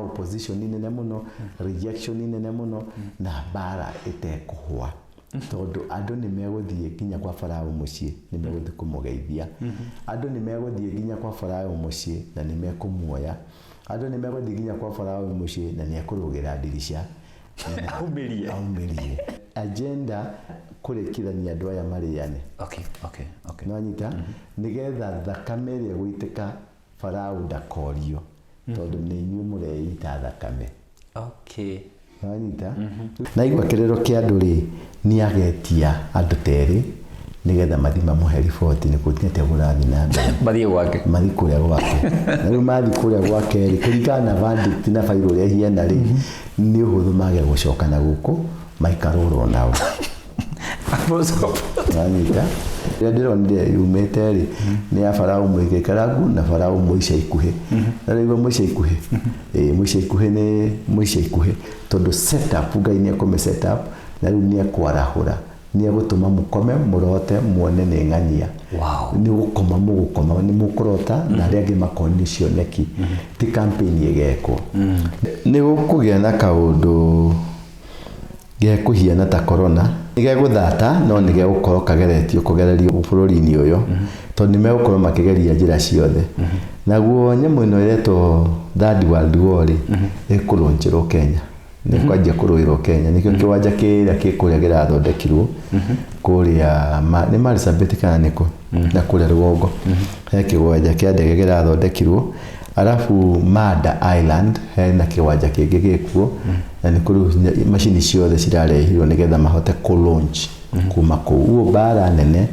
opposition nene muno rejection nene muno na bara itekuhwa tondu andu ni meguthie nginya kwa Farao mucii ni meguthie kumugeithia andu ni meguthie nginya kwa Farao mucii na ni mekumuoya andu ni meguthie nginya kwa Farao mucii na ni akurugira dirisha aumirie agenda kurekithania andu aya mariane okay no nyita nigetha thakame ĩrĩa gũitĩka Farao ndakorio tondu ni inyuĩ mũreita thakame no nyita na igua kĩrĩro kĩa andũ rĩ ni agetia andũ terĩ nigetha mathi mamuhe riboti ni kutinete gũrathi na mathi kũrĩa gwake na rĩu mathi kũrĩa gwake rĩ kũringana na verdict na failo ũrĩa hiena rĩ ni ũhũthũ mage gũcoka na gũkũ maikarũrwo nao Anita ya ndironire yumete ri ni ya Farao mwike karagu na Farao muica ikuhe na rĩu muica ikuhe muica ikuhe ni muica ikuhe tondu setup Ngai ni akome setup na rĩu ni akwarahura ni agutuma mukome murote muone ni ng'anyia ni gukoma ni mukurota na arĩa angĩ makoni cioneki ti campaign yegeko ni gukugia na kaundu gekuhiana ta corona nigegũthata no nigegũkorwo kageretio kugererio bũrũri-inĩ ũyũ tondu nimegũkorwo makigeria njĩra ciothe naguo nyamũ ĩno ĩretwo Third World War ĩkũrũnjĩrwo Kenya nĩ kwanjia kũrũĩrwo Kenya nĩkĩo kĩwanja kĩrĩa kĩkũrĩa gĩrathondekirwo kũrĩa nĩ Marsabit kana nĩkũ na kũrĩa rũgongo he kĩwanja kĩa ndege gĩrathondekirwo alafu Mada Island hena kiwanja kĩngĩ gĩkuo na nĩ kũrĩ macini ciothe cirarehirwo nĩgetha mahote kũ-launch kuma kũu bara nene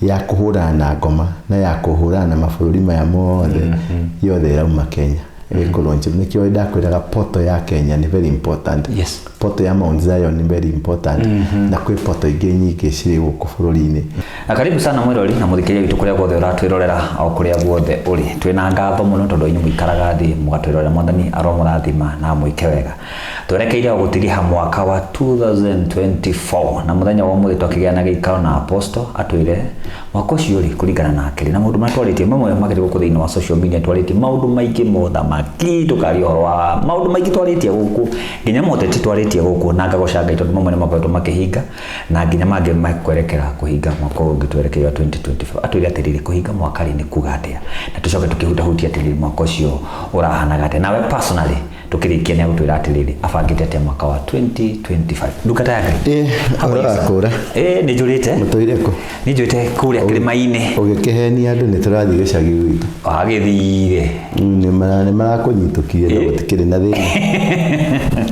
ya kũhũrana na ngoma na ya kũhũrana na mabũrũri maya mothe yothe ĩrauma Kenya kũ-launch nĩkĩo ndakwĩraga porto ya Kenya ni very important porto ya Mount Zion ni very important na kwĩ porto ingĩ nyingĩ cirĩ gũkũ bũrũri-inĩ. Karibu sana mwirori na muthikĩria witũ kũrĩa guothe ũratwĩrorera o kũrĩa guothe ũrĩ twĩna ngatho mũno tondũ inyuĩ mũikaraga thĩ mũgatwĩrorera Mwathani aromũrathima na mwĩke wega twerekeire gũtiriha mwaka wa 2024 na mũthenya wa ũmũthĩ twakĩgĩa na gĩikaro na apostle atwĩre mwaka ũcio rĩ kũringana na akĩrĩ na maũndũ matwarĩtie mamwe makĩrĩ gũkũ thĩinĩ wa social media twarĩtie maũndũ maingĩ mothamaki tũkaria ũhoro wa maũndũ maingĩ twarĩtie gũkũ nginya moteti twarĩtie gũkũ na ngagoca Ngai tondũ mamwe nĩ makoretwo makĩhinga na nginya mangĩ makwerekera kũhinga mwaka ũngĩ twerekeire 2025 atwĩre atĩrĩrĩ kũhinga mwaka rĩ nĩ kuga atĩa na tũcoke tũkĩhutahutia atĩrĩrĩ mwaka ũcio ũrahanaga atĩa nawe personally tukirikia ni agutwira atiriri abangite ate mwaka wa 2025 ndukata ya Ngai akora ni njurite mutoireko ni njurite kuria kirimaine ugikehenia andu ni turathi gicagi witu agithire ni marakunyitukie na gutikire na thini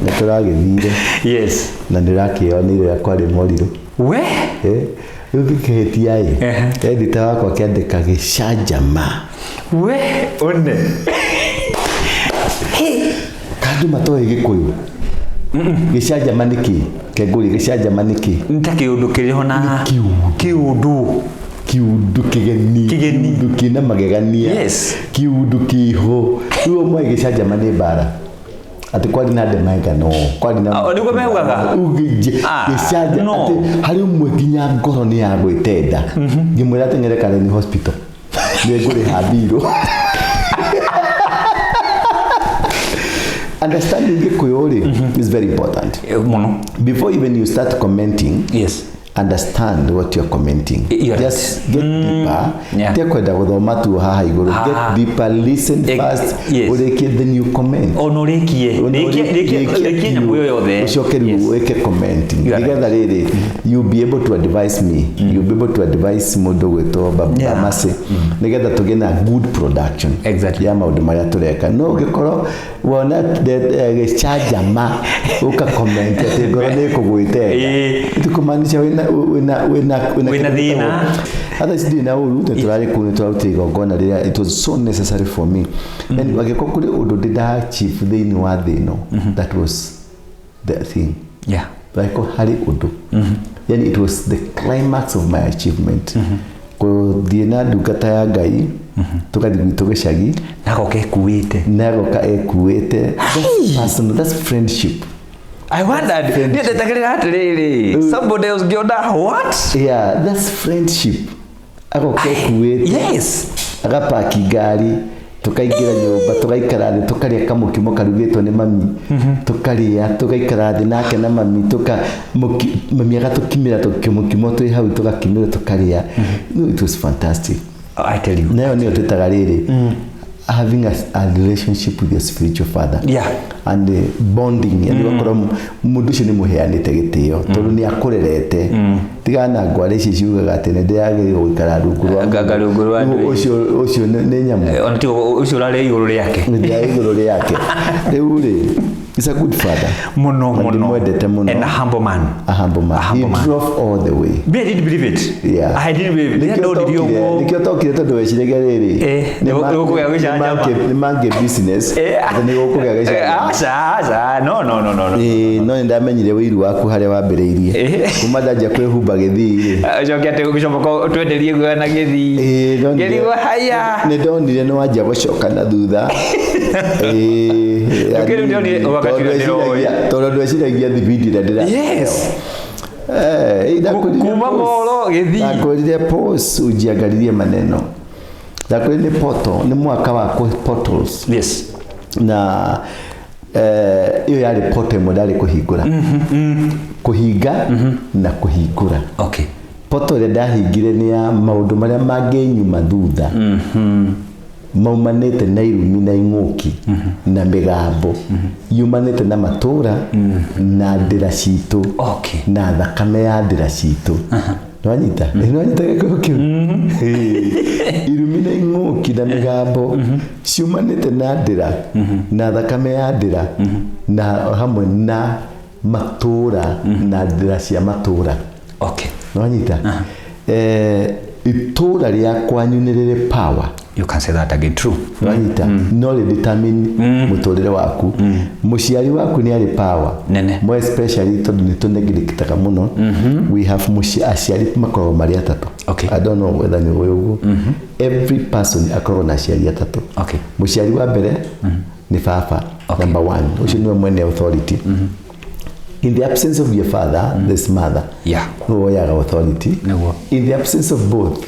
ni turagithire yes na ndirakionire yakwa ri moriru we ugikehetia edita wakwa kiandika gicanjama we one kandu matoe gikuyu gicanjama niki kenguri gicanjama niki ntaki undu kiriho na kiundu kigeni kina magegania kiundu kiho ruo mwe gicanjama ni bara ati kwari na ndemaga no kwari na niguo meugaga gicanjama ati hari umwe nginya ngoro ni ya gwitenda ngimwira tengere Kaleni Hospital ni nguri habiro understanding Gikuyu is very important. Before even you start commenting, understand what you're commenting. Just get deeper. Take kwenda guthoma tu haha iguru. Get deeper, listen first. Then you comment. Onorekie nyamuyo yothe. Ucokeru weke commenting. Nigetha riri you'll be able to advise me. You'll be able to advise mundu gwetwo Baba Mase. Nigetha tugĩe na good production. Ya maundu maria tureka. No gikorwo wona gichanjama uka comment ati ngoro ni kugwite. Tukumaanisha wina thina hata sidi na uru turari kuni twarutiga ngona rira it was so necessary for me and wageko kuri undu ndida chief thini wa thino that was the thing like hari undu yani it was the climax of my achievement ko diena dukata ya Ngai tukathi tugicagi nako kekuite that's friendship. I wondered, somebody else got that. What? Yeah, that's friendship. Ako kekuwete. Yes. Agapaki gari tukaingira nyumba tugaikara thĩ tukarĩa kamũkimo karugĩtwo nĩ mami tukarĩa tugaikara thĩ nake na mami mami agatukimĩra tũkĩmũkimo twĩ hau tugakimĩra tukarĩa. It was fantastic. I tell you. Nayo nĩyo twĩtaga rĩrĩ having a relationship with your spiritual father. Yeah. And bonding. And wakorwo mũndũ ũcio nĩ mũheanĩte gĩtĩo tondũ nĩ akũrerete. Tigana ngware ici ciugaga atĩ nĩ ndĩragĩrĩirwo gũikara rungu rwa ũcio nĩ nyamũ. Ona ti ũcio ũrarĩ igũrũ rĩake. Nĩ igũrũ rĩake. Rĩu rĩ, he's a good father. Muno. And a humble man. He drove all the way. Me, I didn't believe it. Yeah. I didn't believe it. Nikio tokire tondu weciragia riri. Nĩ mange business. Nĩ gũkũgĩa gĩcanja. Aca. No. No ndamenyire wĩiru waku harĩa wambĩrĩirie. Kuma ndanjia kwĩhumba gĩthii. Cokia atĩ gũcoka twenderie guo na gĩthii. Gĩthii haya. Nĩ ndonire nĩ wanjia gũcoka na thutha. Tondũ ndweciragia thibindi ĩrĩa ndĩra. Yes. Kuma moro gĩthii. Ndakwĩrire pause ujiangalilie maneno. Ndakwĩrire nĩ portal, nĩ mwaka wa portals. Yes. Na iyo yarĩ portal ĩmwe ndarĩ kũhingũra. Kũhinga na kũhingũra. Okay. Portal ĩrĩa ndahingire nĩ ya maũndũ marĩa mangĩnyuma thutha. Maumanĩte na irumi na ing'ũki na mĩgambo yumanĩte na matũra na ndĩra citũ na thakame ya ndĩra citũ. Nwanyita gĩkũyũ kĩu. Irumi na ing'ũki na mĩgambo ciumanĩte na ndĩra na thakame ya ndĩra na hamwe na matũra na ndĩra cia matũra. Nwanyita itũra rĩa kwanyu nĩ rĩrĩ power. You can say that again. True. Right. No determine mutorere waku. Muciari waku ni ari power. More especially tondu ni tunegirikitaga muno. We have aciari makoragwo mari atatu. Okay. I don't know whether ni uguo. Every person akoragwo na aciari atatu. Okay. Muciari wa mbere ni baba. Number 1. Ucio ni mwene authority. In the absence of your father, there's mother. Yeah. No authority. No. In the absence of both,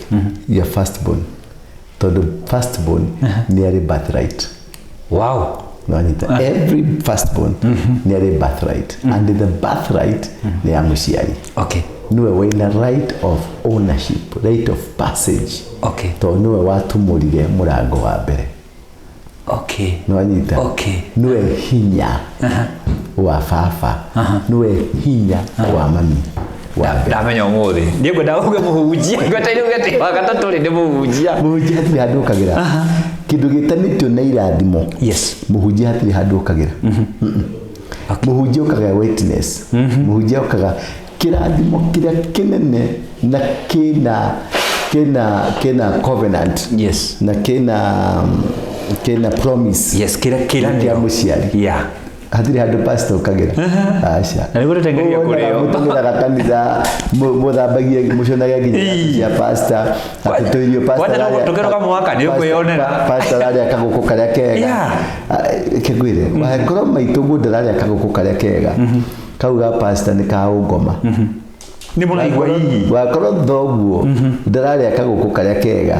your firstborn. The firstborn near a birthright. Wow. Every firstborn near a birthright. And the birthright near muciari. Okay. Niwe wina right of ownership, right of passage. Okay. To niwe watumurire murango wa mbere. Okay. Okay. Niwe hinya wa baba. Niwe hinya wa mami. Ndamenya umuthi ndiye kwenda uge muhunjia ngwetaire ugete wagatatũ ri ndi muhunjia hatirĩ handũ ũkagĩra kĩndũ gĩtanĩtio na irathimo. Yes. Mũhunjia hatirĩ handũ ũkagĩra. Mũhunjia ũkaga witness. Mũhunjia ũkaga kĩrathimo kĩrĩa kĩnene na kĩna covenant. Yes. Na kĩna promise. Yes, kĩra mũciari. Yeah. Hatirĩ handũ pastor ũkagĩra. Aca. Na nĩguo tũtengeria kũrĩo. Mũtũmĩraga kanitha mũthambagie mũconagia nginya ya pastor. Atũirio pastor. Wanda tũkeroka mwaka nĩ ũkwĩonera. Pastor arĩa kagũkũ karĩa kega. Kĩgwĩre. Wakorwo maitũ guo ndararĩa kagũkũ karĩa kega. Kauga pastor nĩ kaũngoma. Nĩ mũraigua hihi. Wakorwo thoguo ndararĩa kagũkũ karĩa kega.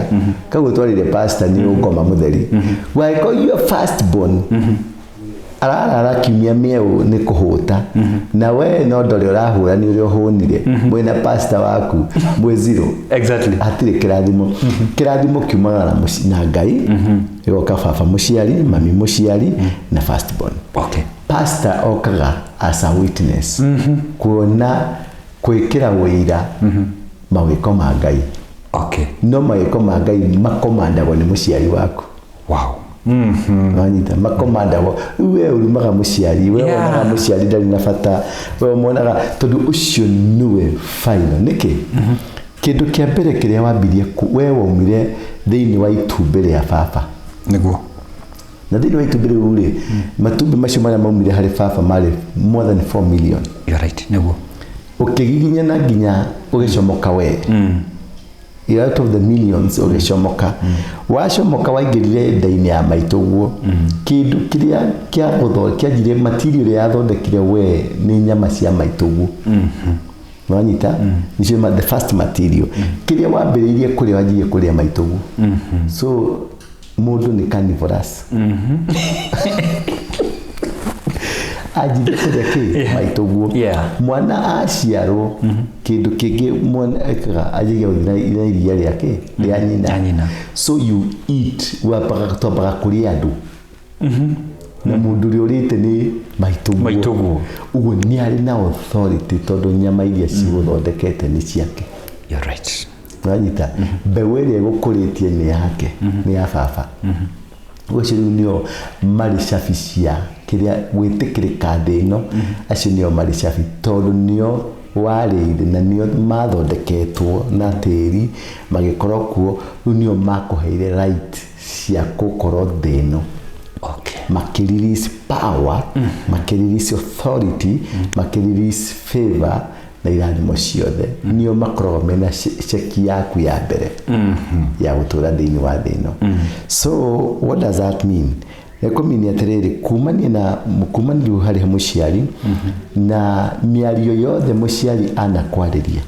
Kagũ twarire pastor nĩ ũngoma mũtheri. Wakorwo your firstborn arara kiumia mĩeu nĩ kũhũta na we no ndore ũrahũra nĩ ũrĩa ũhũnire mwĩna pastor waku mwĩ zero. Exactly. Hatirĩ kĩrathimo. Kĩrathimo kiumaga na Ngai gĩgoka baba mũciari, mami mũciari na firstborn. Okay. Pastor okaga as a witness kuona kwĩkĩra wĩira mawĩko ma Ngai. Okay. No mawĩko ma Ngai makomandagwo nĩ mũciari waku. Wow. Nanyita makomandagwo we urumaga mũciari we wonaga mũciari ndari na bata we monaga tondu ucio niwe final niki kindu kia mbere kiria wambirie we waumire thiini wa itumbĩ rĩa baba niguo na thiini wa itumbĩ rĩu rĩ matumbĩ macio marĩa maumire harĩ baba marĩ more than 4 million. You're right. Niguo ukigiginya na nginya ugicomoka we out of the millions ugicomoka wacomoka waingirire ndaini ya maitũguo kindu kiria kia gũthondekire material ya thondekire we ni nyama cia maitũguo. Wanyita nicio the first material kiria wambĩrĩirie kũrĩa wanjirie kũrĩa maitũguo. So mundu ni carnivorous ajinde kuria ki maituguo mwana aciarwo kindu kingi mwana ekaga ajige uthina iria riake ria nyina so you eat wapaga kuria andu na mundu uri urite ni maituguo uguo ni ari na authority tondu nyama iria ciguthondekete ni ciake. You're right. Wanyita mbeũ ĩrĩa gũkũrĩtie ni yake ni ya baba ucio nio mari cabi cia kiria gwitikirika thino acio nio mari cabi tondu nio warĩire na nio mathondeketwo na tĩri magikorwo kuo nio makuheire right cia gũkorwo thino. Okay. Makirelease power, makirelease authority, makirelease favor na irathimo ciothe nio makoragwo mena cheki yaku ya mbere ya gutura thĩinĩ wa thĩno. So what does that mean? Ekuminia atiriri kumaniriu hari muciari na miario yothe muciari anakwariria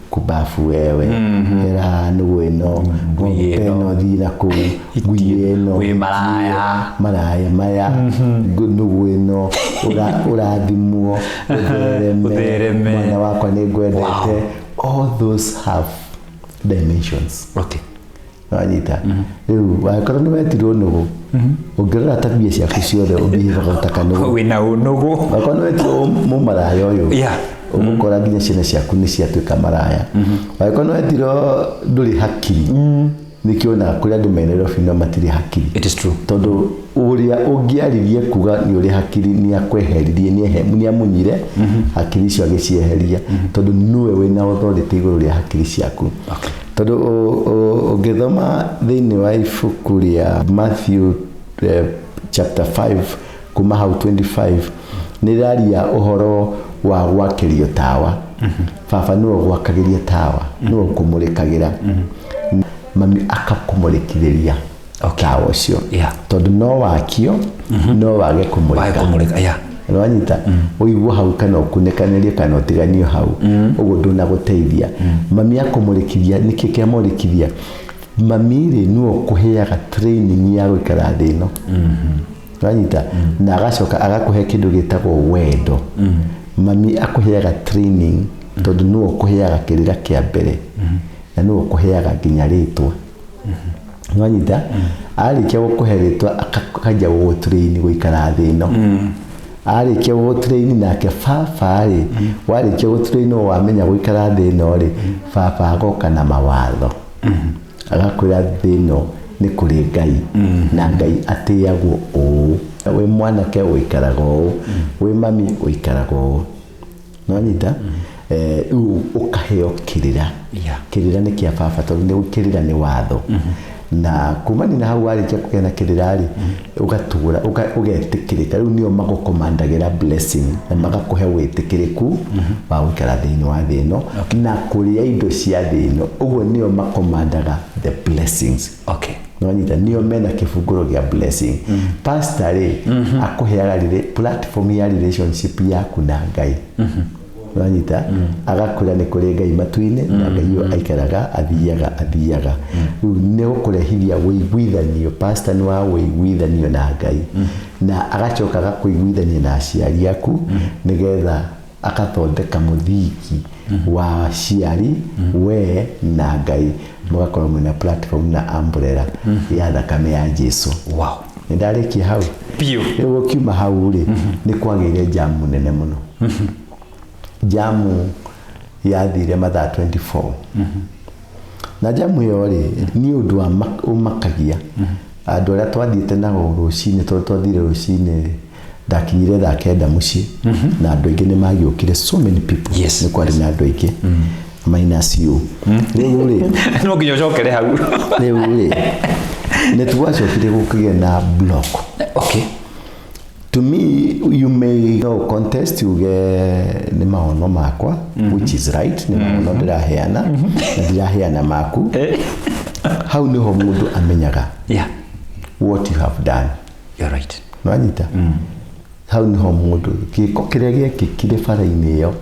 kubafu wewe era nuweno gompeno thina ku guyeno we maraya maya nuweno urathimwo uthereme mwana wako ni gwendete. All those have dimensions. Okay. Wanyita riu wakorwo ni wetirwo nugu ungirora tabia ciaku ciothe ubihivaga utakanu wina unugu wakorwo ni wetirwo mumaraya uyu umukora nginya ciana ciaku ni ciatuika maraya wakorwo ni wetirwo nduri hakiri nikiona kuria andu menero fino matiri hakiri. It is true. Tondu uria ungiaririe kuga ni uri hakiri ni akweheririe ni amunyire hakiri cio agicieheria tondu niwe wina authority iguru ria hakiri ciaku. Okay. Tondu ungithoma thiini wa ibuku ria Matthew chapter 5 kuma hau 25 niraria uhoro wa gwakirio tawa. Baba niwe gwakagiria tawa niwe kumurikagira mami akakumurikiriria tawa ucio tondu no wakio no wage kumurika wanyita uigu hau kana ukunekanirie kana utiganio hau uguo nduna guteithia mami akumurikithia niki kiamurikithia mami ri niwe kuheaga training ya gwikara thino wanyita na agacoka agakuhe kindu gitagwo wendo mami akuheaga training tondu niwe kuheaga kirira kia mbere na niwe kuheaga nginya ritwa wanyita arikia gukuhe ritwa akajia gutrain gwikara thino arikia gutrain nake baba ri warikia gutrain wamenya gwikara thino ri baba agoka na mawatho agakwira thino ni kuri Ngai na Ngai atiyagwo uu we mwanake wikaraga uu we mami wikaraga uu wanyita ukaheo kirira kirira ni kia baba tondu ni kirira ni watho na kumani na hau warikia kugena kirira ri ugatura ugetikirika riu nio magukomandagira blessing na magakuhe witikiriku wa gwikara thiini wa thino na kuria indo cia thino uguo nio makomandaga the blessings. Okay. Wanyita nio mena kifunguro gia blessing. Pastor ri akuheaga platform ya relationship yaku na Ngai. Wanyita agakura ni kuri Ngai matuine na Ngai yo aikaraga athiaga ne ukurehithia wiguithanio pastor ni wa wiguithanio na Ngai na agacoka gakuiguithania na aciari aku nigetha akathondeka muthiki wa ciari we na Ngai mugakorwo mwina platform na umbrella ya thakame ya Jesu. Wow. Ndarikia hau pio ewo kiuma hau ri ni kwagire jamu nene muno jamu yathire mathaa 24 na jamu yo ri ni undu wa umakagia andu aria twathiite nao rucini twathire rucini ndakinyire thaa 9 mucii na andu aingi ni magiukire so many people. Yes. Ni kwari na andu aingi minus you riu ri no nginya ucokere hau riu ri ni twacokire gukigia na block. Okay. To me, you may contest ni maono makwa, which is right, ni maono ndiraheana, na ndiraheana maku. How niho mundu amenyaga what you have done. You're right. Wanyita? How niho mundu giko kiria giekikire bara-ini iyo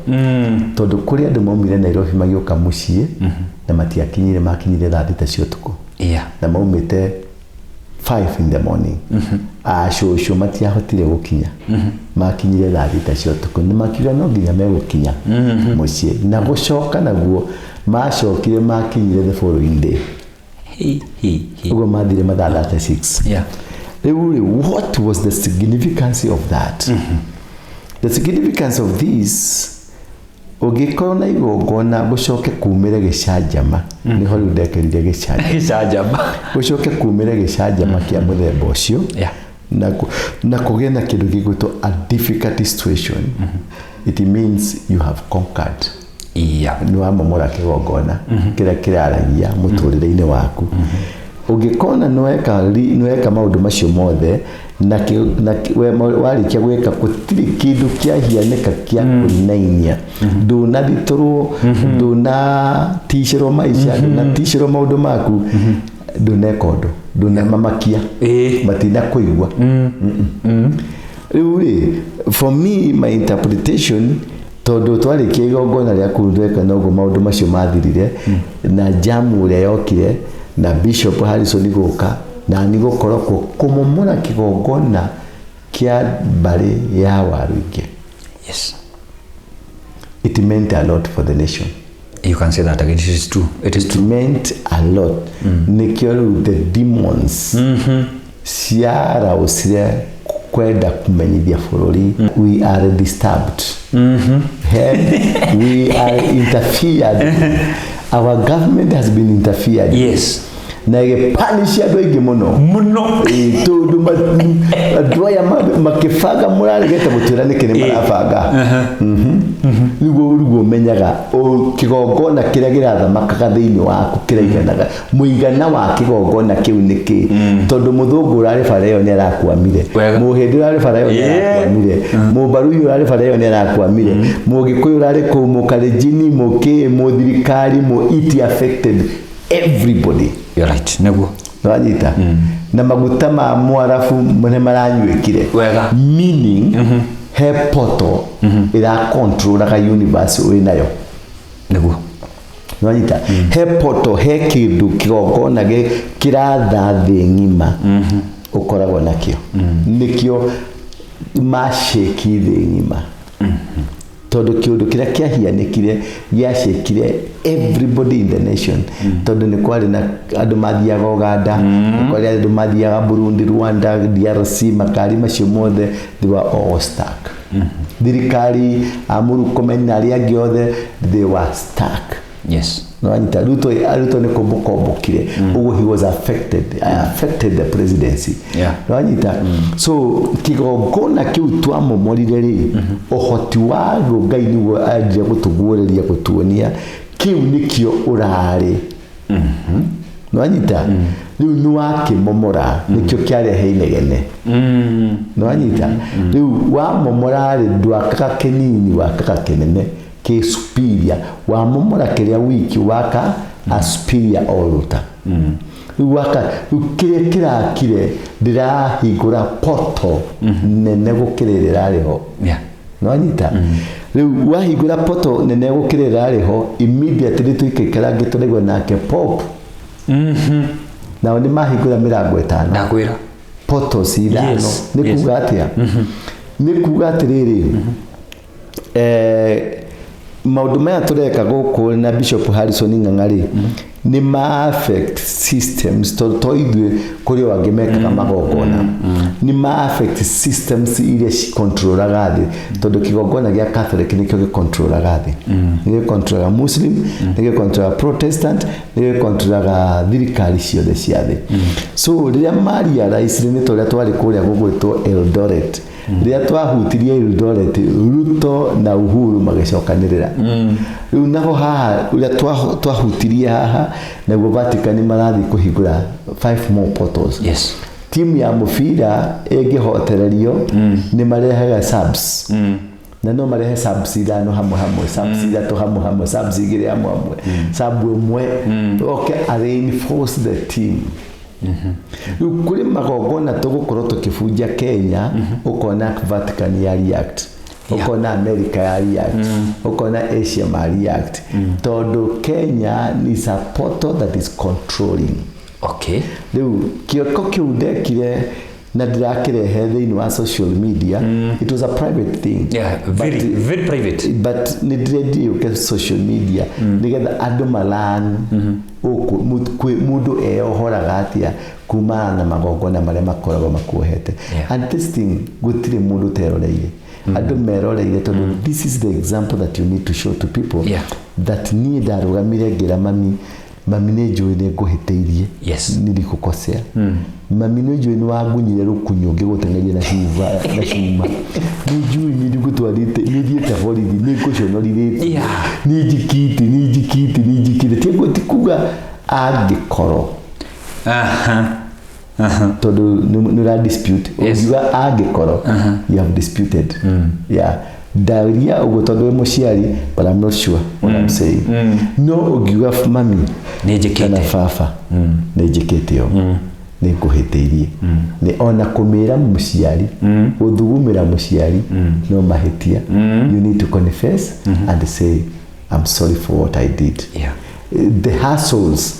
tondu kuri andu maumire Nairobi magioka mucii na makinyire thaa 6 cia utuku na maumite 5 in the morning shosho matiahotire gukinya makinyire thaa 3 cia utuku ni makira no nginya megukinya mucie na gucoka naguo macokire makinyire the following day ugo mathire mathaa 36 what was the significance of that the significance of this ugikorwo na igongona gucoke kumire gicanjama ni ho ndekerire gicanjama gucoke kumire gicanjama kia muthemba ucio na kugena kindu gigwitwo a difficult situation it means you have conquered ni wa momora kigongona kira kiraragia muturire-ini waku ugikona nweka maundu macio mothe na warikia gwika gutiri kindu kiahianeka kia kuinainia nduna thituru nduna tishiro maisha nduna tishiro maundu maku nduna kondo nduna mamakia matina kuigwa for me my interpretation tondu twarikia igongona ria kurundweka nogo maundu macio mathirire na jamu ria yokire na Bishop Harrison guka na ni gukorwo kumomora kigongona kia bari ya waruike. Yes, it meant a lot for the nation. You can say that again. It is true. It meant a lot. Nikio the demons siara usire kwenda kumenyithia bururi we are disturbed we are interfered. Our government has been interfered. Yes. Na igepanisha andu aingi muno tondu adwaya makifaga murare geta gutwira nikini marabanga niguo menyaga kigongona kiria girathamakaga thiini waku kiraiganaga muigana wa kigongona kiu niki tondu muthungu urari fareo ni arakwamire muhindi urari fareo ni arakwamire mubaruyu urari fareo ni arakwamire mugikuyu urari kumukarejini muthirikari it affected everybody. You're right. Neguo. Wanyita. Na maguta ma mwarafu mune maranyuikire. Wega. Meaning he poto ira control ka universe winayo. Neguo. Wanyita. He poto he kindu kigongona kiratha thi ngima. Ukoragwo nakio. Nikio masheki thi ngima. Todo kiundu kiria kiahianikire giacekire everybody in the nation todo ni kwari na andu mathiaga Uganda kwari andu mathiaga Burundi, Rwanda, DRC makari macio mothe they were all stuck thirikari amuru komenya aria giothe they were stuck. Yes. No anyita Ruto ni kombokire ugo he was affected the presidency. No anyita so kigongona kiu twamomorire ri ohoti wa Ngai niwo aje gutugureria gutuonia kiu nikio urari no anyita riu ni wakimomora nikio kiarehe inegene no anyita riu wa momora ri ndwakaga kinini wakaga kinene ke superior wa momora kiria wiki waka a superior altar waka ukira kire ndirahingura poto nene gukirira riho no anyita riu wahingura poto nene gukirira riho immediately tuikikira ngituregwa nake pop na oni mahingura mirango 5 ndakwira poto sidano ni kuga atia ni kuga atiriri maundu maya tureka guku na Bishop Harrison Ng'ang'ari ni ma affect systems to ithu kuri wangimeka magogona ni ma affect systems iria controlaga thi tondu kigogona gia Catholic nikio gicontrolaga thi ni controlaga Muslim ni controlaga Protestant ni controlaga thirikari ciothe cia thi so riria Maria rais ni toria twari kuria gugwitwo Eldoret ria twahutirie Eldoret Ruto na Uhuru magicokanirira riu naho haha uria twahutirie haha na Vatican marathi kuhingura 5 more portals. Yes. Timu ya mufira egihotererio ni marehaga subs na no marehe subs ithano hamwe subs ithatu hamwe subs igire hamwe sub umwe okay reinforce the team kuri magogona tugukorwo tukibunja Kenya ukona Vatican ya react ukona America ya react ukona Asia ya react todo Kenya is a portal that is controlling Okay. Riu kioko kiu ndekire na ndirakirehe thiini wa social media. It was a private thing. Yeah, very private. But ni ndirendi social media nigetha andu malan mundu eyohoraga atia kumana na magongona maria makoragwo makuohete. And this thing gutire mundu teroreire. Andu meroreire tondu this is the example that you need to show to people that ni ndarugamire ngira mami nä njå nä ngå hä tä irie nä rikå kosea mami nä njå nä wangunyire rå kunyå ngä gå tengeria na cuma nä njå nä ndikå twarite nä thiä te borithi nä ngå conorirä te nä njikite tiäguo ti kuga angä korwo tondå nä ra dispute ugiuga angä korwo you have disputed Daria ugo tondu mu ciari but I'm not sure what I'm saying. No ugiuga mami ni njikite na baba ni njikite yo ni kuhiteirie ni ona kumira muciari uthugumira muciari no mahitia. You need to confess and say I'm sorry for what I did. The hassles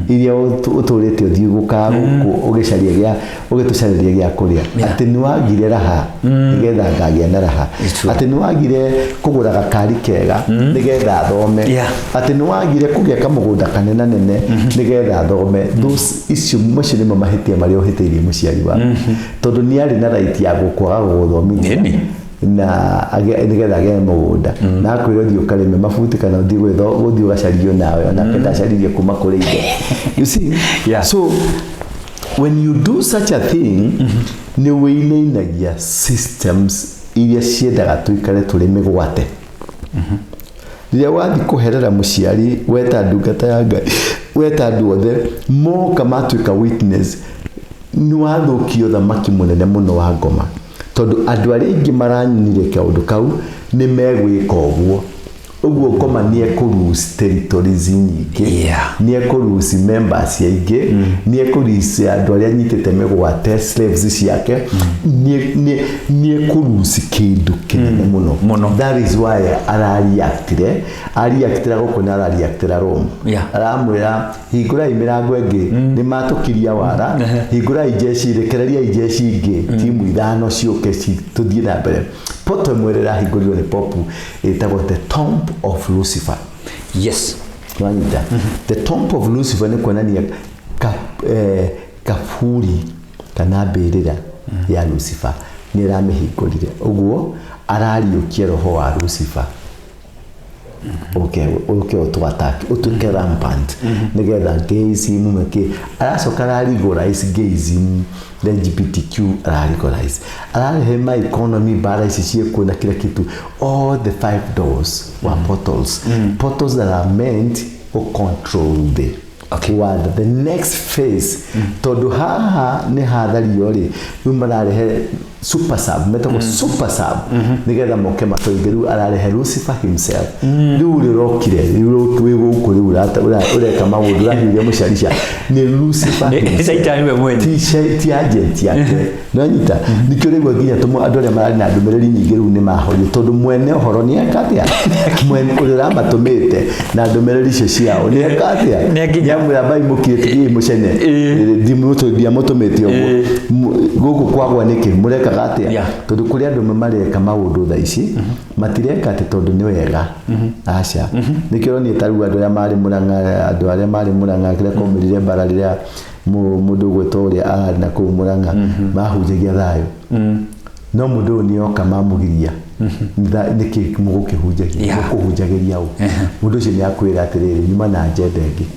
iria uturite uthiuguka ugicaria ugitucaria gya kuria ati ni wagire raha nigetha ngagia na raha ati ni wagire kugura gakari kega nigetha thome ati ni wagire kugia kamugunda kanena nene nigetha thome those issue macio nimo mahitia mari uhiteirie muciari wa tondu ni ari na right ya gukwaga guthomithia na nigetha agä mugunda na akwä thio karime mabuti kana guthio gacario nawe ona kenda caririe kuma kå rä indo. You see, so when you do such a thing nä wĩinainagia systems iria ciendaga tuikare tũrĩ mĩgwate. Rĩrĩa wathiĩ kũherera mũciari weta ndungata ya Ngai weta andũ othe moka matuĩka witness nĩ wathũkia thamaki mũnene mũno wa ngoma tondu andu aria ingi maranyinire kaundu kau ni megwika uguo ngoma ni ekuruse territories nyingi ni ekuruse members yaingi ni ekuruse andu aria nyitete megwate slaves ciake ni ekuruse kindu kinene muno. That is why ariactire gukuna ariactire Rome aramwira hingura imirango engi ni matukiria wara hingura ijeshi rekereria ijeshi ingi timu ithano cioke tuthie na mbere. Poto mwerera hingurio ni popu etagwo the tomb of Lucifer. Yes. Wanyita. The tomb of Lucifer ni kuonania kafuri kana mbirira ya Lucifer ni ramehingurire uguo arariukia roho wa Lucifer. Okay, to attack utuke rampant nigetha gayism meke aracoka ararigorize gayism LGBTQ ararigorize ararehe my economy bara ici ciekuo na kila kitu. All the 5 doors were portals that are meant to control what the next phase tondu haha ni hathario ri numararehe super sub metako super sub nigetha moke matoigeru ararehe Lucifer himself riu rirokire riu kuri ureka maundu rahiria muciarisha ni Lucifer shaitani we mwene ti agent yake no nyita nikyo riu nginya tumo andu aria marari na ndumereri nyingi riu ni mahorio tondu mwene horo ni akatia mwene urira matumite na ndumereri cio ciao ni akatia mwira bai mukire mucene dimuto dia motomete uguo gugu kwagwa niki mureka gatia tondu kuri andu mareka maundu tha ici matireka ati tondu ni wega aca nikiro ni taru andu aria mari Murang'a kire komirire mbara riria mundu gwetwo uria arari na ku Murang'a mahunjagia thayo no mundu ni oka mamugiria niki mugukihunjagia kuhunjagiria u mundu ucio ni akwira atiriri nyuma na agenda ingi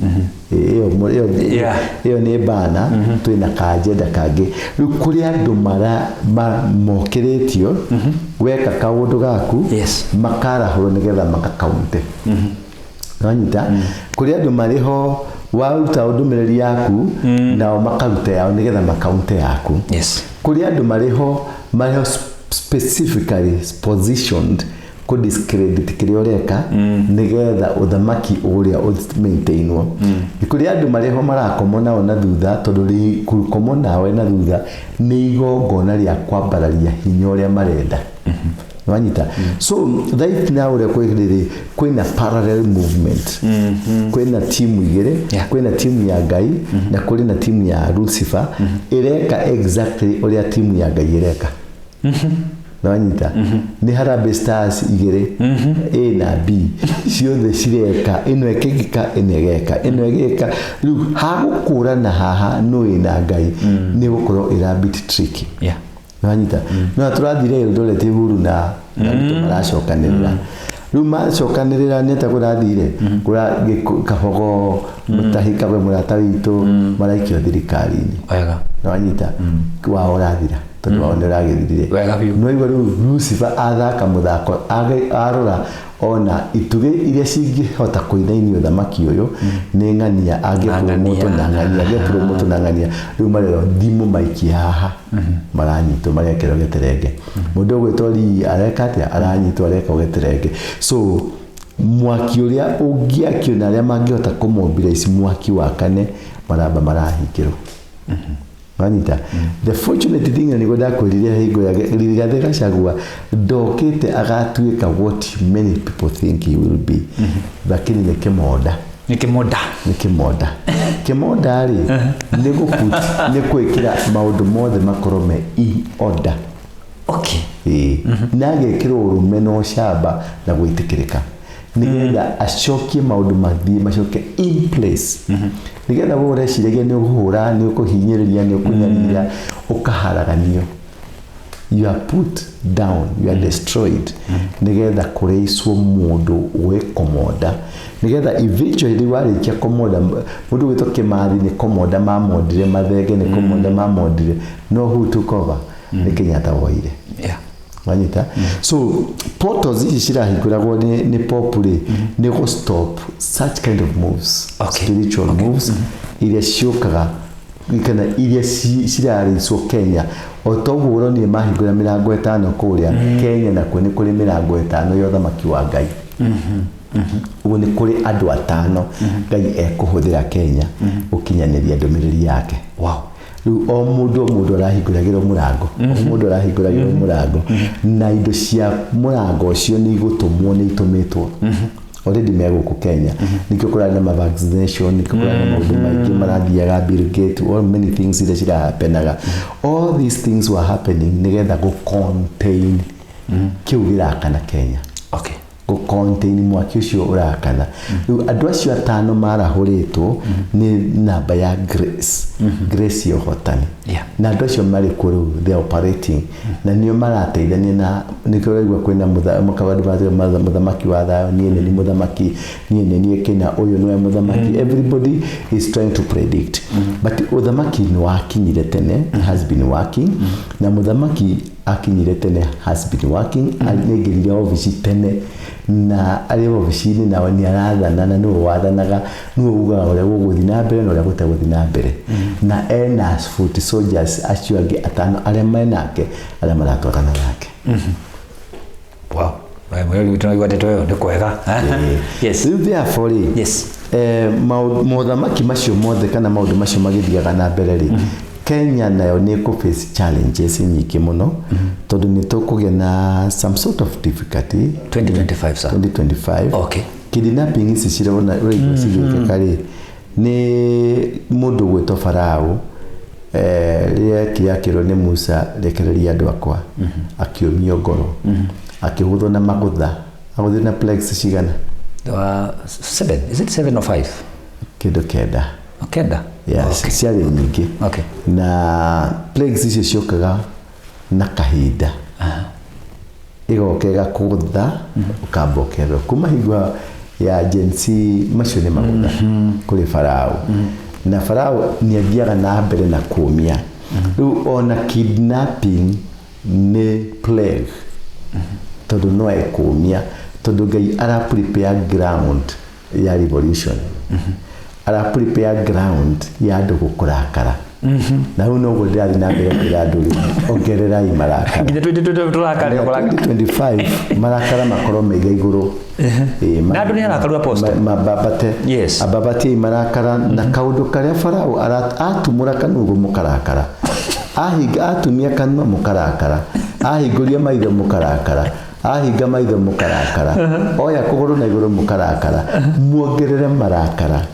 iyo ni bana twina ka agenda kangi riu kuri andu mokiritio weka kaundu gaku makarahuro nigetha makakaunte wanyita kuri andu mariho waruta ndumereri yaku nao makaruta yao nigetha makaunte yaku kuri andu mariho specifically positioned ku discredit kiria ureka nigetha uthamaki uria maintainwo kuri andu mariho marakomona ona thutha tondu ri kukomona we na thutha ni igongona ria kwambararia hinya uria marenda wanyita so right now ule kwina parallel movement kwina timu igere kwina timu ya Ngai na kwina timu ya Lucifer ireka exactly uria timu ya Ngai ireka wanyita ni Harambee Stars igere A na B ciothe cireka ino ekeka enegeka ino egeka riu hagukura haha no ina Ngai ni gukorwo ira bit tricky wanyita no turathire Eldoret Huru na maracokanirira riu macokanirira neta kurathire kura kahogo mutahika we murata witu maraikio thirikari-ini wega wanyita wa orathira tondu wa ndiragirire no igwa riu Lucifer athaka muthako arora ona ituge iria cingihota kuinainio thamaki uyu ni ng'ania angepromoto na ng'ania angepromoto na ng'ania riu marero thimu maiki haha maranyitwo marekero geterenge mundu gwitwari arekatia aranyitwo areka geterenge so mwaki uria ungiakio na aria mangihota kumobilize mwaki wa kane maramba marahingirwo wanyita the fortunate thing ni goda kwiriria hingo ya Rigathi Gachagua ndokite agatuika what many people think he will be lakini ni kimoda ri ni guput ni kwikira maundu mothe makorome in order nage kiro rumeno shaba na gwitikirika nigetha acokie maundu mathii macoke in place nigetha wore cirege ni uhura ni ukuhinyiriria ni ukunyarira ukaharaganio you are put down you are destroyed nigetha kureiswo mundu we komoda nigetha eventually warikia komoda mundu wito Kimathi ni komoda mamodire mathege ni komoda mamodire no who took over ni Kenyatta woire wanyita so portals ici cirahinguragwo ni populi ni go stop such kind of moves spiritual moves iria ciokaga kana iria cirarĩcwo Kenya o toguo ũronire mahingũra mĩrango 5 kũrĩa Kenya na kwe nĩ kũrĩ mĩrango 5 ya ũthamaki wa Ngai uguo nĩ kũrĩ andũ 5 Ngai ekũhũthĩra Kenya gũkinyanĩria ndũmĩrĩri yake o mundu arahinguragirwo murango mundu arahinguragirwo murango na indo cia murango ucio ni gutumwo ni itumitwo already meguku Kenya nikyo kurana na vaccination nikyo kurana na maundu maingi marathiaga Bill Gates all many things that should happen all these things were happening nigetha go contain kiugirakana Kenya go contain mwaki ucio urakana andu acio 5 marahuritwo ni namba ya grace yo hotani na andu acio mari kuru they operating na nio marateithania na nikiraigwa kwina mukabadi ba muthamaki wa thayo ni muthamaki ni Kenya uyu niwe muthamaki everybody is trying to predict but uthamaki ni wakinyire tene has been working na muthamaki akinyire tene has been working anegirira ofisi tene na ari ofisi-ini na ni arathana na no wathanaga no uga ore guguthi na mbere no ore guteguthi na mbere na ena foot soldiers acio angi 5 aria menake aria maratwarana nake wow mweli witona gwateto yo ni kwega yes therefore yes mothamaki macio mothe kana maundu macio magithiaga na mbere ri Kenya nayo ni ku face challenges nyingi muno tondu ni tukugia na some sort of difficulty 2025 sir 2025 kidnapping ici cirona uri cigike kari ni mundu gwito Farao ria kiakiro ni Musa rekereria andu akwa akiumio ngoro akihuthwo na magutha aguthi na plagues cigana 7 is it 7 or 5 kido kenda yes ciari nyingi na plagues icio ciokaga na kahinda igokega kugutha ukambokero kuma higwa ya jensi macio ni magutha kuri Farao na Farao ni athiaga na mbere na kuumia riu ona kidnapping ni plague tondu no ekumia tondu Ngai ara prepare ground ya revolution ara prepare ground ya andu gukurakara na hu no gudirathi na mbere kwira andu ongerera imarakara nginya 2025 marakara makoro meiga iguru na andu ni arakaru apostle mababate yes ababate imarakara na kaundu karia Farao atumura kanugo mukarakara ahiga atumia kanwa mukarakara ahinguria maitho mukarakara ahinga maitho mukarakara oya kuguru na iguru mukarakara muongerere marakara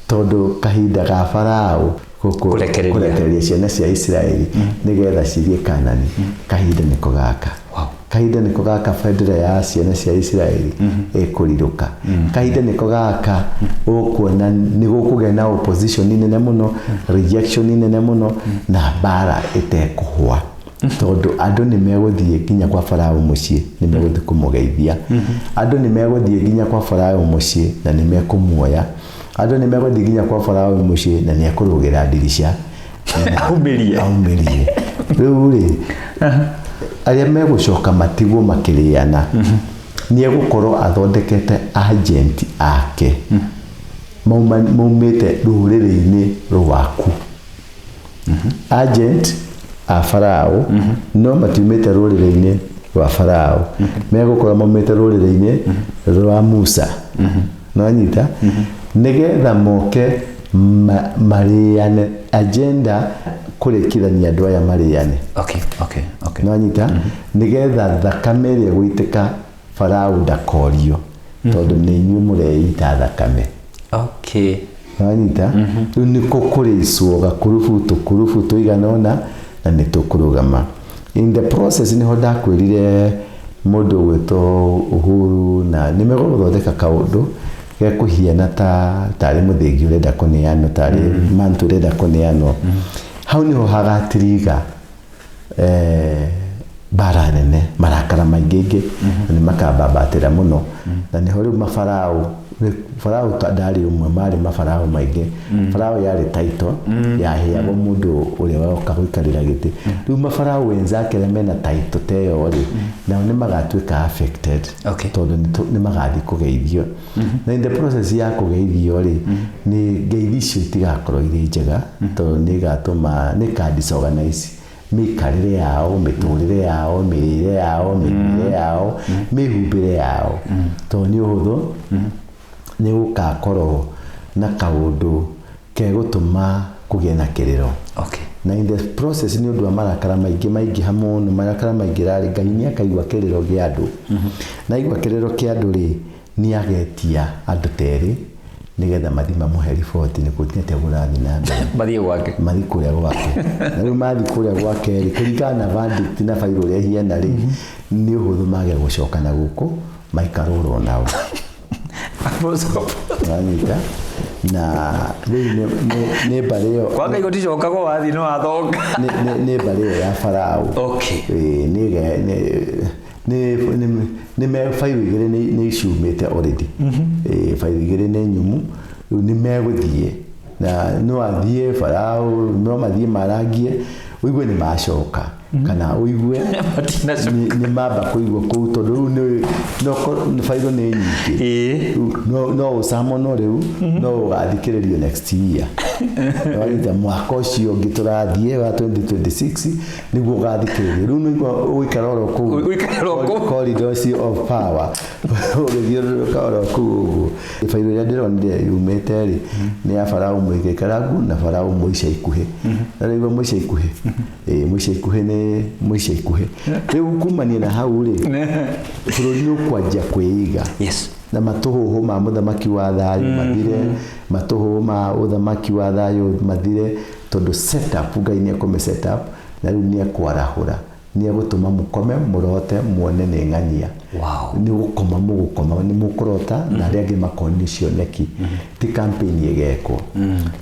tondu kahinda ga Farao kurekereria ciana cia Israeli nigetha cirie Kanani kahinda niko gaka kahinda niko gaka bendera ya ciana cia Israeli ekuriruka kahinda niko gaka ukuona ni gukuge na opposition nene muno rejection nene muno na bara itekuhwa tondu andu ni meguthie nginya kwa Farao mucii ni meguthie kumugeithia andu ni meguthie nginya kwa Farao mucii na ni mekumuoya andu ni meguthie nginya kwa Farao mucii na ni akurugira dirisha aumirie riu ri aria megucoka matigwo makiriana ni egukorwo athondekete agent ake maumite ruriri-ini rwaku agent a Farao no matumite ruriri-ini rwa Farao megukorwo maumite ruriri-ini rwa Musa no nyita nigetha moke mariane agenda kurikirania andu aya mariane okay no nyita nigetha thakame ria gwitika Farao ndakorio tondu ni inyu mureita thakame no nyita niko kuriswo gakurufu tuiganona na nitukurugama in the process ni ho ndakwirire mundu gwito Uhuru na nimego guthondeka kaundu ge kuhiana tari muthingi urenda kuneano tari mantu urenda kuneano hau niho hagatiriga bara nene marakara maingi ni makabambatira muno na niho riu Farao tadari umwe mari mafarao maingi Farao yari title yaheagwo mundu uria woka gwikarira giti riu mafarao wenzake mena title teyo ri na ni magatuika affected tondu ni magathi kugeithio na in the process ya kugeithio ri ni ngeithi itigakorwo iri njega tondu ni gatuma ni ka disorganize mikarire yao miturire yao mirire yao mimire yao mihumbire yao tondu ni uhuthu ni gukakorwo na kaundu ke gutuma kugie na kiriro na in the process ni undu wa marakara maingi hamwe no marakara maingi rari Ngai ni akaigwa kiriro gia andu na igwa kiriro kia andu ri ni agetia andu teri nigetha mathima muhe report ni kutinete burathi na mathi kuria gwake na riu mathi kuria gwake ri kuringana na verdict na fairo ria hiena ri ni uhuthu mage gucoka na guku maikaruro nao Anita na ne bareo kwa ngai goticoka go wathi no athonga ne bareo ya Farao ne me fairo igire ne issue already fairo igire ne nyumu ni meguthie na no athie Farao no mathie marangie uigwe ni macoka kana uigwe ni mamba kuigwa ku tondu no fairo ni nyingi no usamo no riu no gathikiririo next year no mwaka ucio ngiturathie wa 2026 niguo gathikiririo riu no uikaroro ku corridors of power ugithiururuka ku fairo ya ndironire yumete ri ni ya Farao mwikaragu na Farao muica ikuhi na riu muica ikuhi muica ikuhi ni muica ikuhi riu kumania na hau ri bururi no kwanja kwiiga na matuhuhu ma muthamaki wa thayu mathire matuhuhu ma uthamaki wa thayu mathire tondu setup Ngai ni akome setup na riu ni akwarahura ni agutuma mukome murote muone ni ng'ania ni gukoma mugukoma ni mukurota na ria ngi makoni cioneki ti campaign yegeko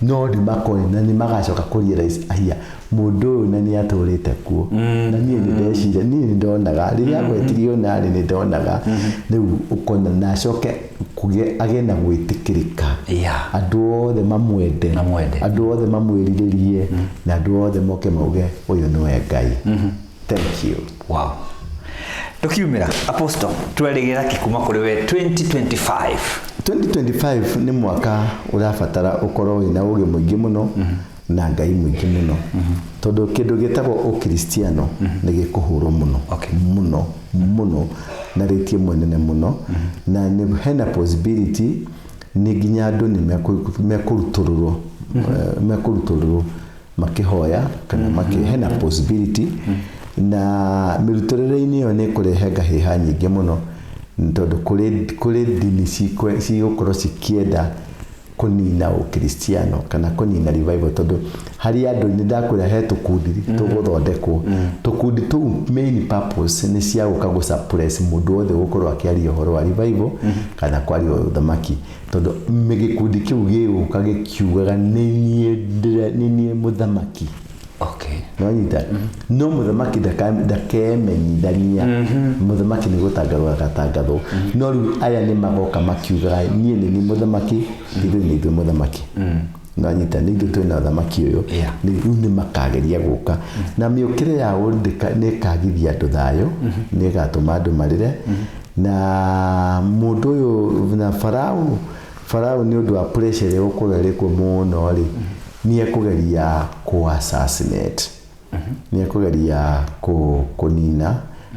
no ni makoni na ni magacoka kuria ahia mundu na ni aturite kuo na ni ndecira ni ndonaga riria gwetirio na ni ndonaga riu ukona na coke kuge agena gwitikirika andu othe mamwende andu othe mamwiriririe na andu othe moke mauge uyu niwe Ngai. Thank you. Wow. Dokiumira Apostle twerigira kikuma kuri we 2025 ni mwaka urafatara ukorwo wina uge mwingi muno na Ngai mwingi muno tondu kindu gitagwo ukristiano ni gikuhurwo muno muno na ritie mwenene muno na ni hena possibility ni ginya andu ni mekurutururwo makihoya kana makihena possibility na mirutorere-inĩ ĩyo nĩ kũrehe ngahĩha nyingĩ mũno tondũ kũrĩ ndini cigũkorwo cikienda kũnina ũkristiano kana kũnina revival tondũ harĩ andũ nĩ ndakwĩra he tũkundi tũgũthondekwo tũkundi tũu main purpose nĩ cia gũka gũsuppress mũndũ wothe gũkorwo akĩaria ũhoro wa revival kana kwaria ũthamaki tondũ gĩkundi kĩu gĩgũka gĩkiugaga nĩ niĩ mũthamaki. Okay. No mũthamaki ndakemenyithania mũthamaki nĩ gũtangathwo agatangathwo no rĩu aya nĩ magoka makiugaga niĩ nĩ niĩ mũthamaki ithuĩ nĩ ithuĩ mũthamaki nanyita nĩ ithuĩ twĩna ũthamaki ũyũ rĩu nĩ makageria gũka na mĩũkĩre yao nĩ ĩkagithia andũ thayũ nĩ ĩgatũma andũ marĩre na mũndũ ũyũ na Farao nĩ ũndũ wa pressure ũkũrĩa rĩkuo mũno rĩ nĩ ekũgeria assassinate nĩ ekũgeria kũnina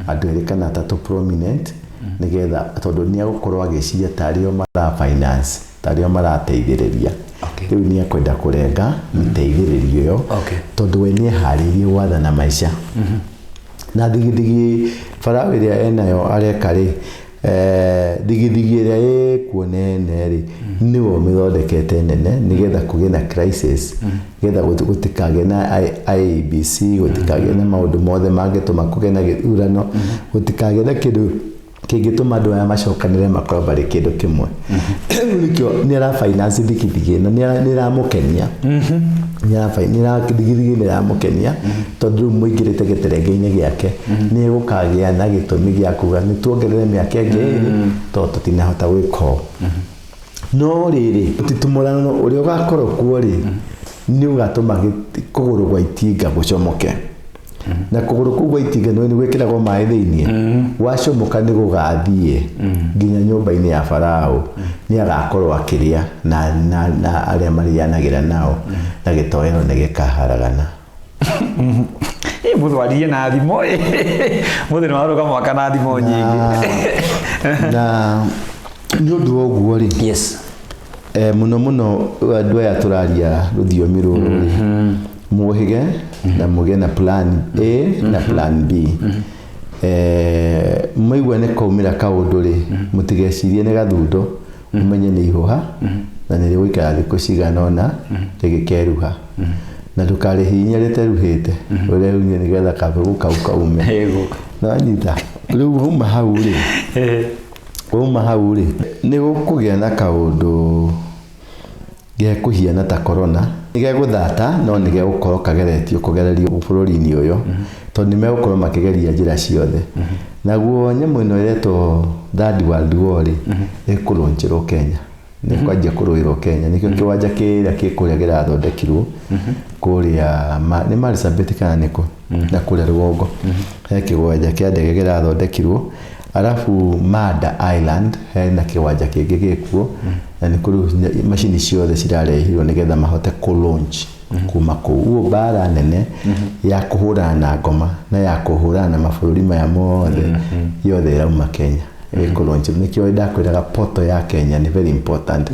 andũ erĩ kana atatũ prominent nĩgetha tondũ nĩ egũkorwo agĩciria tarĩo mara-finance tarĩo marateithĩrĩria rĩu nĩ ekwenda kũrenga mĩteithĩrĩrio ĩyo tondũ we nĩ eharĩirie gwathana maica na thigithigi Farao ĩrĩa enayo areka rĩ thigithigi ĩrĩa ĩkuo nene rĩ nĩwe mĩthondekete nene nĩgetha kũgĩe na crisis nĩgetha gũtikagĩe na IEBC gũtikagĩe na maũndũ mothe mangĩtũma kũgĩe na gĩthurano gũtikagĩe na kĩndũ kĩngĩtũma andũ aya macokanĩre makorwo barĩ kĩndũ kĩmwe nĩkĩo nĩ ara-finance thigithigi ĩno nĩ ĩramũkenia thigithigi nĩ ĩramũkenia tondũ rĩu mũingĩrĩte gĩterenge-inĩ gĩake nĩ gũkagĩa na gĩtũmi gĩa kuga nĩ tuongerere mĩaka ĩngĩ ĩrĩ tondũ tũtinahota gwĩka ũũ no rĩrĩ ũtitumũrano ũrĩa ũgakorwo kuo rĩ nĩ ũgatũma kũgũrũ gwa itinga gũcomoke na kũgũrũ kũu gwa itinga nĩ gwĩkĩragwo maĩ thĩinĩ wacomoka nĩ gũgathiĩ nginya nyũmba-inĩ ya Farao nĩ agakorwo akĩrĩa na arĩa marĩanagĩra nao na gĩtoero nĩ gĩkaharagana mũthwarie na thimo mũthĩ nĩ warũga mwaka na thimo nyingĩ na nĩ ũndũ ũguo rĩ mũno mũno andũ aya tũraria rũthiomi rũrũ mũhĩge na mũgĩe na plan A na plan B mwaigua nĩ kaumĩra kaũndũ rĩ mũtigecirie nĩ gathundo mũmenye nĩ ihũha na nĩ rĩgũikara thikũ cigana ũna rĩgĩkeruha na ndũkarĩhihinya rĩteruhĩte ũreunie nĩgetha kabegũ kau kaume nanyita rĩu wauma hau rĩ nĩ gũkũgĩa na kaũndũ gekũhiana ta corona nĩ gegũthata no nĩ gegũkorwo kageretio kũgererio bũrũri-inĩ ũyũ tondũ nĩ megũkorwo makĩgeria njĩra ciothe naguo nyamũ ĩno ĩretwo Third World War rĩ ĩkũrũnjĩrwo Kenya nĩ kwanjia kũrũĩrwo Kenya nĩkĩo kĩwanja kĩrĩa kĩkũrĩa kĩrathondekirwo kũrĩa nĩ Marsabit kana nĩkũ na kũrĩa rũgongo he kĩwanja kĩa ndege kĩrathondekirwo arafu Mada Island hena kĩwanja kĩngĩ gĩkuo na nĩ kũrĩ macini ciothe cirarehirwo nĩgetha mahote kũ-launch kuma kũu uo mbara nene ya kũhũrana na ngoma na ya kũhũrana na mabũrũri maya mothe yothe ĩrauma Kenya kũ-launch nĩkĩo ndakwĩraga poto ya Kenya nĩ very important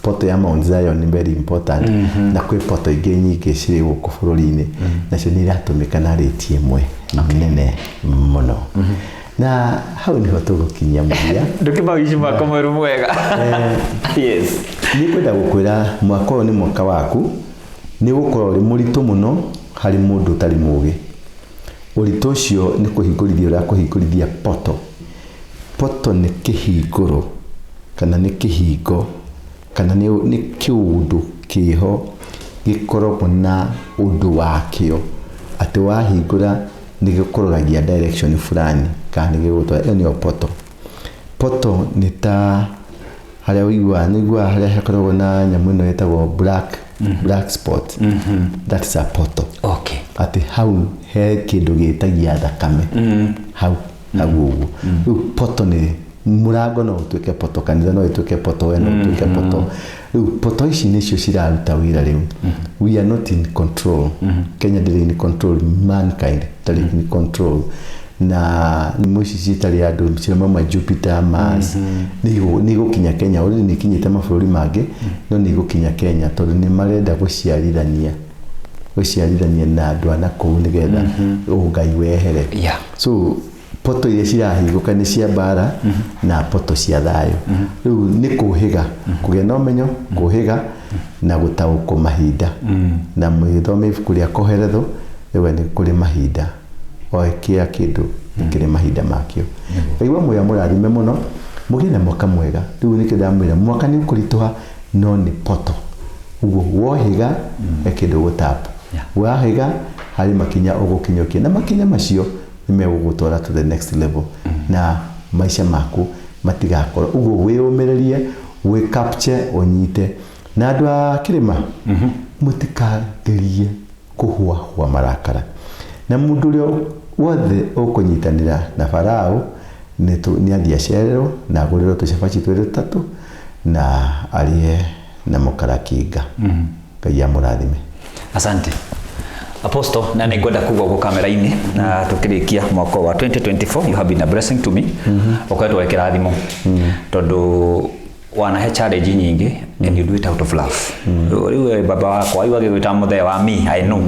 poto ya Mount Zion nĩ very important na kwĩ poto ingĩ nyingĩ cirĩ gũkũ bũrũri-inĩ nacio nĩ iratũmĩka na rĩti ĩmwe nene mũno na hau niho tũgũkinyia mũthia ndũkĩmawici mwaka mwerũ mwega nĩ kwenda gũkwĩra mwaka ũyũ nĩ mwaka waku nĩ gũkorwo ũrĩ mũritũ mũno harĩ mũndũ ũtarĩ mũũgĩ ũritũ ũcio nĩ kũhingũrithia ũrakũhingũrithia poto nĩ kĩhingũro kana nĩ kĩhingo kana nĩ kĩũndũ kĩho gĩkoragwo na ũndũ wakĩo atĩ wahingũra nĩ gĩkũrogagia direction fulani kana nĩ gĩgũtwara ĩyo nĩyo poto nĩ ta harĩa ũiguaga harĩa hakoragwo na nyamũ ĩno ĩtagwo black spot that's a poto atĩ hau he kĩndũ gĩtagia thakame hau ũguo rĩu poto nĩ mũrango no ũtuĩke poto kanitha no ĩtuĩke poto we no ũtuĩke poto rĩu poto ici nĩcio ciraruta wĩra rĩu we are not in control Kenya ndĩrĩ in control mankind ndĩrĩ in control na nyamũ ici citarĩ andũ cirauma Jupiter Mars nĩ igũkinya Kenya already nĩ ikinyĩte mabũrũri mangĩ no nĩ igũkinya Kenya tondũ nĩ marenda gũciarithania uciarithanie na andu ana kuu nigetha ungai wehere. So poto iria cirahingũka nĩ cia mbara na poto cia thayo. Rĩu nĩ kũhĩga kũgĩa na ũmenyo, kũhĩga na gũtaũkwo mahinda na mũgĩthoma ibuku rĩa Koheretho rĩu nĩ kũrĩ mahinda o kĩa kĩndũ kĩrĩ mahinda makĩo. Kaigua mũya mũrathime mũno mũgĩe na mwaka mwega. Rĩu nĩ kĩndamwĩra mwaka nĩ ũkũritũha no nĩ poto. Ũguo wohĩga kĩndũ gũtapu, wahĩga harĩ makinya ũgũkinyũkia na makinya macio nimegũgũtwara to the next level na maisha maku matigakorwo. Uguo wĩyũmĩrĩrie, wĩ capture, ũnyite na andũ a kĩrĩma mũtikagerie kũhũahũa marakara. Na mũndũ ũrĩa wothe ũkũnyitanĩra na Farao nĩ athiĩ acererwo na agũrĩrwo tũcabaci twĩrĩ tũtatũ na arĩe na mũkarakinga. Ngai amũrathime. Asante Apostle, na nĩngwenda kugwa kwa kamera-inĩ na tukirikia mwaka wa 2024. You have been a blessing to me. Ukoretwo wĩ kĩrathimo tondũ wanahe challenge nyingĩ and you do it out of love. Rĩu baba wakwa aiwa gĩgwĩta mũthee wa me, I know.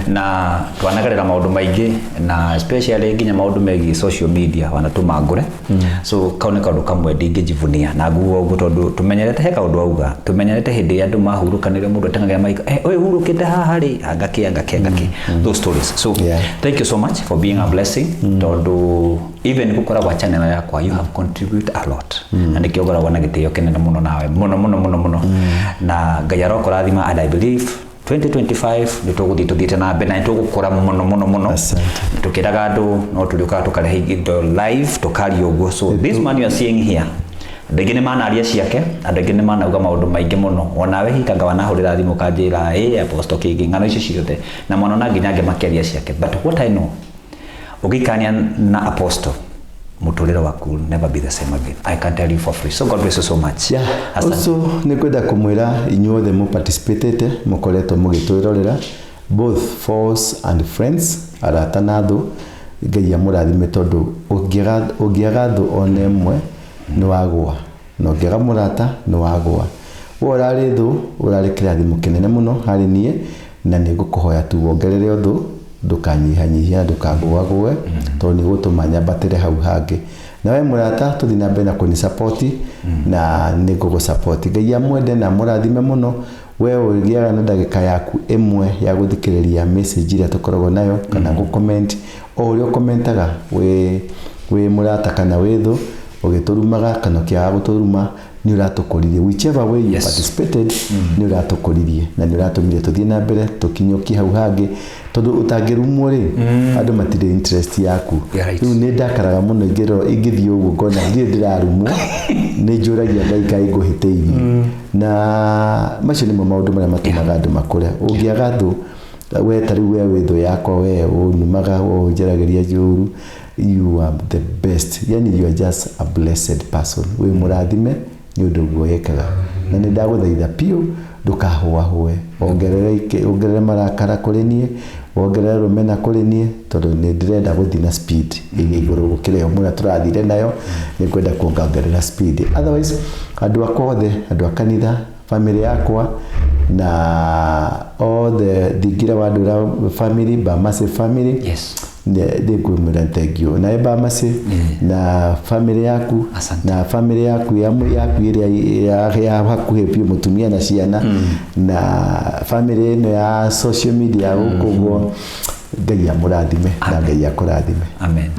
Na twanagerera maũndũ maingĩ na especially nginya maũndũ megiĩ social media wanatũma ngũre. So kau nĩ kaũndũ kamwe ndingĩjivunia na nguo ũguo tondũ tũmenyerete he kaũndũ auga, tũmenyerete hĩndĩ ya andũ mahurũkanĩre mũndũ atengagira maika ũyũ hurũkĩte haha rĩ angaki those stories. So thank you so much for being a blessing tondũ even gũkoragwo channel yakwa you have contributed a lot. Na nĩkĩongoragwo na gĩtĩo kĩnene mũno nawe mũno na Ngai arokorathima and I believe 2025 nĩtũgũthiĩ na mbere na nĩtũgũkũra mũno tukĩraga andũ no tũrĩũkaga tũkarehe indo live tũkaria ũguo. So this man you are seeing here andũ aingĩ nĩmanaria ciake, andũ aingĩ nĩmanauga maũndũ maingĩ mũno, onawe hikanga wanahũrĩra thimũ kanjĩra Apostle kĩngĩ ng'ano icio ciothe na mwana na nginya angĩ makĩaria ciake. But what I know ũgĩikania na Apostle muturire waku will never be the same again. I can tell you for free. So God bless you so much. Also nikwenda kumwira inyuothe mu participate mukoretwo mugitwirorera both foes and friends arata na thu. Ngai amũrathime tondu ũngĩaga thu ona ĩmwe nĩ wagwa na ũngĩaga mũrata nĩ wagwa. Ũrarĩ thu ũrarĩ kĩrathimo kĩnene mũno harĩ niĩ na nĩngũkũhoya tu wongerere thu ndukanyihanyihia ndukagũagũe tondũ nĩgũtũma nyambatĩre hau hangĩ. Nawe mũrata tũthiĩ na mbere na kũni support na nĩngũgũ support. Ngai amwende na mũrathime mũno. We ũgĩaga na ndagĩka yaku ĩmwe ya gũthikĩrĩria message ĩrĩa tũkoragwo nayo kana gũ-comment o ũrĩa ũkomentaga wĩ mũrata kana wĩ thũ ũgĩtũrumaga kana kĩaga gũtũruma nĩ ũratũkũririe whichever way you participated nĩ ũratũkũririe na nĩ ũratũmire tũthiĩ na mbere tũkinyũkie hau hangĩ tondũ ũtangĩrumwo rĩ andũ matirĩ interest yaku. Rĩu nĩ ndakaraga mũno ingĩthiĩ ũguo ngona ndirĩ ndĩrarumwo nĩ njũragia Ngai kaĩ ngũhĩtĩirie na macio nĩmo maũndũ marĩa matũmaga andũ makũre. Ũngĩaga thũ we tarĩu we wĩ thũ yakwa we ũnumaga ũnjaragĩria njũru you are the best, yani you are just a blessed person. We mũrathime nĩ ũndũ guo yekaga na nĩ ndagũthaitha piũ ndũkahũahũe ongerere marakara kũrĩ niĩ ongerere rũmena kũrĩ niĩ tondũ nĩ ndĩrenda gũthiĩ na speed ĩgĩ igũrũ gũkĩra yo mũrĩa tũrathire nayo nĩ kwenda kuongerera speed. Otherwise andũ akwa othe andũ a kanitha family yakwa na all the thingira wa andũ family Bamase family nĩngwĩmwĩra thank you na Bamase na family yaku na family yaku ĩrĩa ya hakuhĩ biũ mũtumia na ciana na family ĩno ya social media gũkũ guo Ngai amũrathime na Ngai akũrathime. Amen.